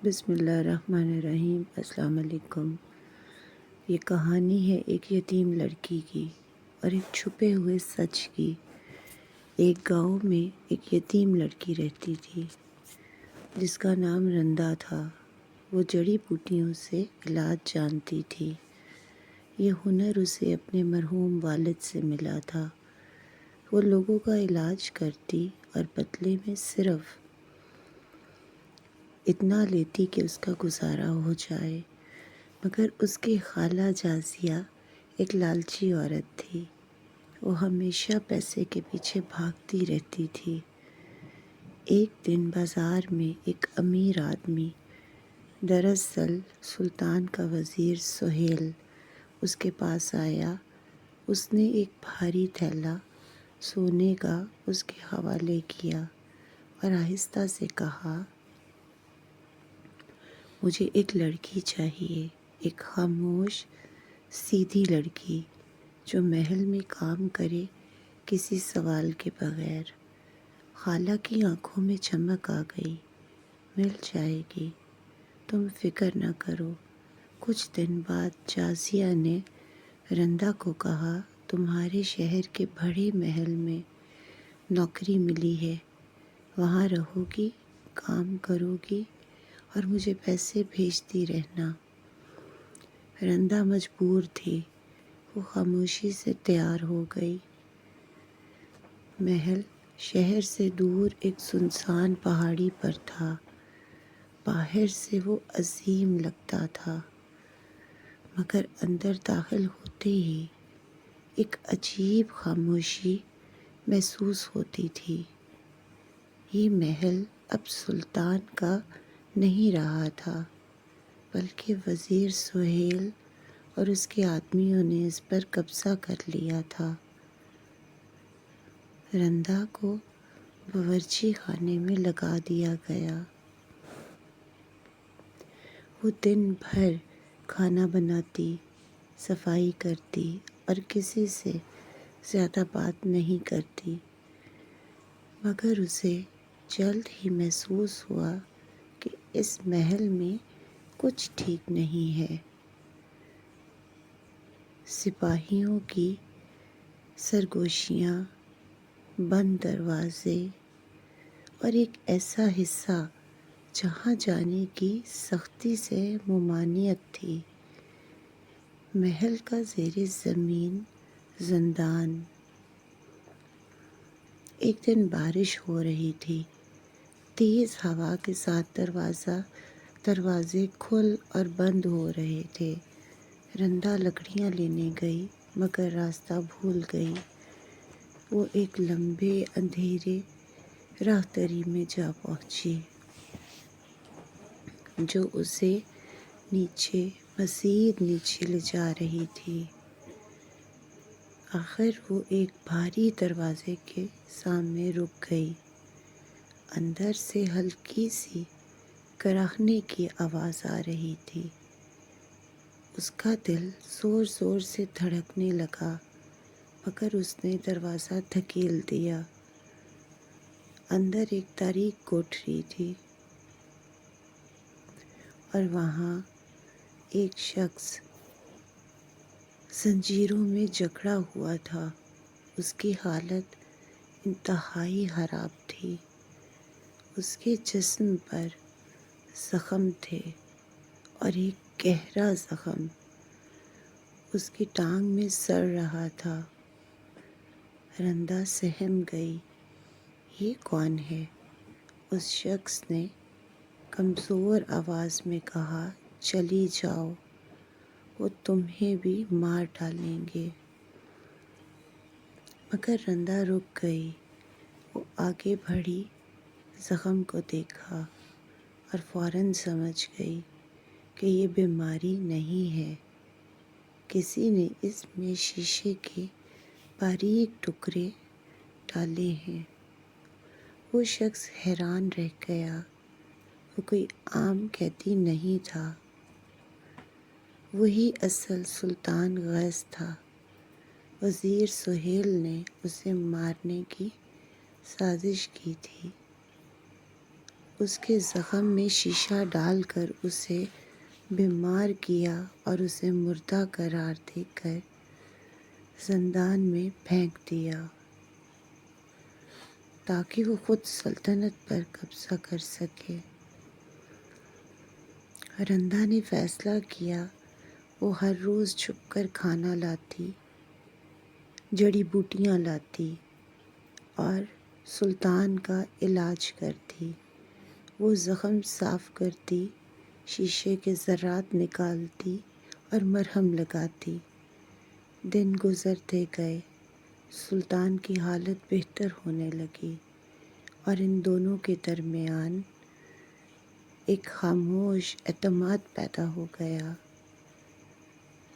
بسم اللہ الرحمن الرحیم۔ السلام علیکم۔ یہ کہانی ہے ایک یتیم لڑکی کی اور ایک چھپے ہوئے سچ کی۔ ایک گاؤں میں ایک یتیم لڑکی رہتی تھی جس کا نام رندا تھا۔ وہ جڑی بوٹیوں سے علاج جانتی تھی۔ یہ ہنر اسے اپنے مرحوم والد سے ملا تھا۔ وہ لوگوں کا علاج کرتی اور بدلے میں صرف اتنا لیتی کہ اس کا گزارا ہو جائے، مگر اس کی خالہ جازیہ ایک لالچی عورت تھی۔ وہ ہمیشہ پیسے کے پیچھے بھاگتی رہتی تھی۔ ایک دن بازار میں ایک امیر آدمی، دراصل سلطان کا وزیر سہیل، اس کے پاس آیا۔ اس نے ایک بھاری تھیلا سونے کا اس کے حوالے کیا اور آہستہ سے کہا، مجھے ایک لڑکی چاہیے، ایک خاموش سیدھی لڑکی جو محل میں کام کرے کسی سوال کے بغیر۔ خالہ کی آنکھوں میں چمک آ گئی۔ مل جائے گی، تم فکر نہ کرو۔ کچھ دن بعد جازیہ نے رندا کو کہا، تمہارے شہر کے بڑے محل میں نوکری ملی ہے، وہاں رہو گی، کام کرو گی اور مجھے پیسے بھیجتی رہنا۔ رندا مجبور تھی۔ وہ خاموشی سے تیار ہو گئی۔ محل شہر سے دور ایک سنسان پہاڑی پر تھا۔ باہر سے وہ عظیم لگتا تھا، مگر اندر داخل ہوتے ہی ایک عجیب خاموشی محسوس ہوتی تھی۔ یہ محل اب سلطان کا نہیں رہا تھا، بلکہ وزیر سہیل اور اس کے آدمیوں نے اس پر قبضہ کر لیا تھا۔ رندا کو باورچی خانے میں لگا دیا گیا۔ وہ دن بھر کھانا بناتی، صفائی کرتی اور کسی سے زیادہ بات نہیں کرتی، مگر اسے جلد ہی محسوس ہوا کہ اس محل میں کچھ ٹھیک نہیں ہے۔ سپاہیوں کی سرگوشیاں، بند دروازے اور ایک ایسا حصہ جہاں جانے کی سختی سے ممانعت تھی۔ محل کا زیر زمین زندان۔ ایک دن بارش ہو رہی تھی۔ تیز ہوا کے ساتھ دروازے کھل اور بند ہو رہے تھے۔ رندا لکڑیاں لینے گئی، مگر راستہ بھول گئی۔ وہ ایک لمبے اندھیرے راہداری میں جا پہنچی جو اسے مزید نیچے لے جا رہی تھی۔ آخر وہ ایک بھاری دروازے کے سامنے رک گئی۔ اندر سے ہلکی سی کراہنے کی آواز آ رہی تھی۔ اس کا دل زور زور سے دھڑکنے لگا، مگر اس نے دروازہ دھکیل دیا۔ اندر ایک تاریک کوٹھری تھی اور وہاں ایک شخص زنجیروں میں جکڑا ہوا تھا۔ اس کی حالت انتہائی خراب تھی۔ اس کے جسم پر زخم تھے اور ایک گہرا زخم اس کی ٹانگ میں سڑ رہا تھا۔ رندا سہم گئی۔ یہ کون ہے؟ اس شخص نے کمزور آواز میں کہا، چلی جاؤ، وہ تمہیں بھی مار ڈالیں گے۔ مگر رندا رک گئی۔ وہ آگے بڑھی، زخم کو دیکھا اور فوراً سمجھ گئی کہ یہ بیماری نہیں ہے۔ کسی نے اس میں شیشے کے باریک ٹکڑے ڈالے ہیں۔ وہ شخص حیران رہ گیا۔ وہ کوئی عام قیدی نہیں تھا، وہی اصل سلطان غیث تھا۔ وزیر سہیل نے اسے مارنے کی سازش کی تھی۔ اس کے زخم میں شیشہ ڈال کر اسے بیمار کیا اور اسے مردہ قرار دے کر زندان میں پھینک دیا تاکہ وہ خود سلطنت پر قبضہ کر سکے۔ رندا نے فیصلہ کیا وہ ہر روز چھپ کر کھانا لاتی، جڑی بوٹیاں لاتی اور سلطان کا علاج کرتی۔ وہ زخم صاف کرتی، شیشے کے ذرات نکالتی اور مرہم لگاتی۔ دن گزرتے گئے، سلطان کی حالت بہتر ہونے لگی اور ان دونوں کے درمیان ایک خاموش اعتماد پیدا ہو گیا۔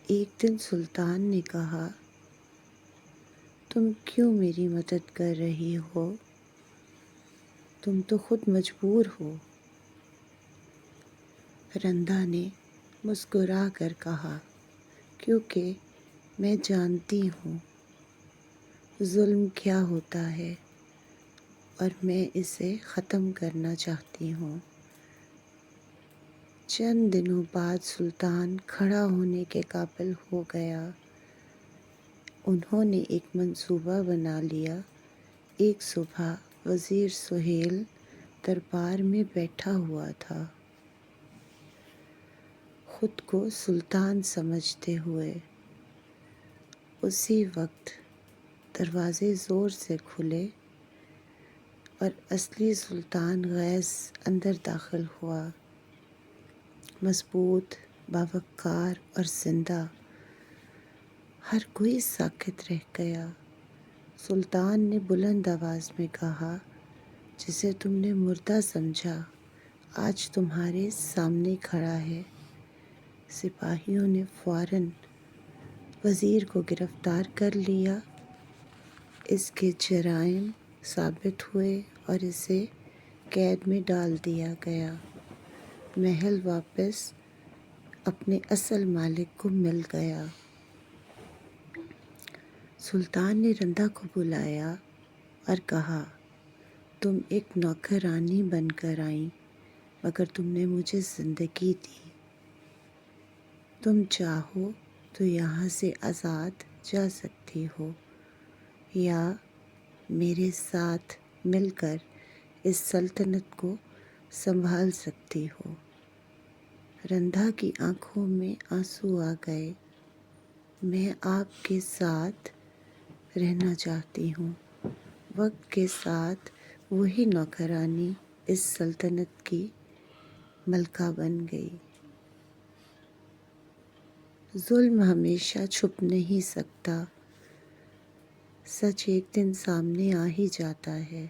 ایک دن سلطان نے کہا، تم کیوں میری مدد کر رہی ہو؟ تم تو خود مجبور ہو۔ رندا نے مسکرا کر کہا، کیونکہ میں جانتی ہوں ظلم کیا ہوتا ہے اور میں اسے ختم کرنا چاہتی ہوں۔ چند دنوں بعد سلطان کھڑا ہونے کے قابل ہو گیا۔ انہوں نے ایک منصوبہ بنا لیا۔ ایک صبح وزیر سہیل دربار میں بیٹھا ہوا تھا، خود کو سلطان سمجھتے ہوئے۔ اسی وقت دروازے زور سے کھلے اور اصلی سلطان غیث اندر داخل ہوا، مضبوط، باوقار اور زندہ۔ ہر کوئی ساکت رہ گیا۔ سلطان نے بلند آواز میں کہا، جسے تم نے مردہ سمجھا آج تمہارے سامنے کھڑا ہے۔ سپاہیوں نے فوراً وزیر کو گرفتار کر لیا۔ اس کے جرائم ثابت ہوئے اور اسے قید میں ڈال دیا گیا۔ محل واپس اپنے اصل مالک کو مل گیا۔ سلطان نے رندا کو بلایا اور کہا، تم ایک نوکرانی بن کر آئیں مگر تم نے مجھے زندگی دی۔ تم چاہو تو یہاں سے آزاد جا سکتی ہو یا میرے ساتھ مل کر اس سلطنت کو سنبھال سکتی ہو۔ رندا کی آنکھوں میں آنسو آ گئے۔ میں آپ کے ساتھ رہنا چاہتی ہوں۔ وقت کے ساتھ وہی نوکرانی اس سلطنت کی ملکہ بن گئی۔ ظلم ہمیشہ چھپ نہیں سکتا، سچ ایک دن سامنے آ ہی جاتا ہے،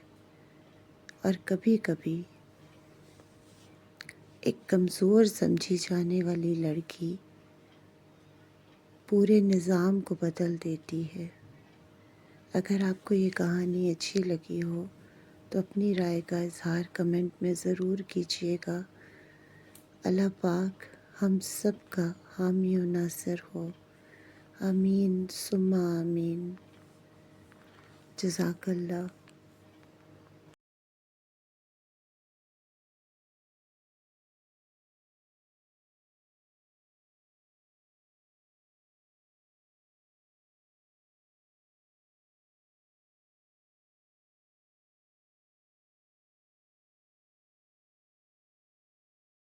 اور کبھی کبھی ایک کمزور سمجھی جانے والی لڑکی پورے نظام کو بدل دیتی ہے۔ اگر آپ کو یہ کہانی اچھی لگی ہو تو اپنی رائے کا اظہار کمنٹ میں ضرور کیجیے گا۔ اللہ پاک ہم سب کا حامی و ناصر ہو، آمین ثم آمین۔ جزاک اللہ۔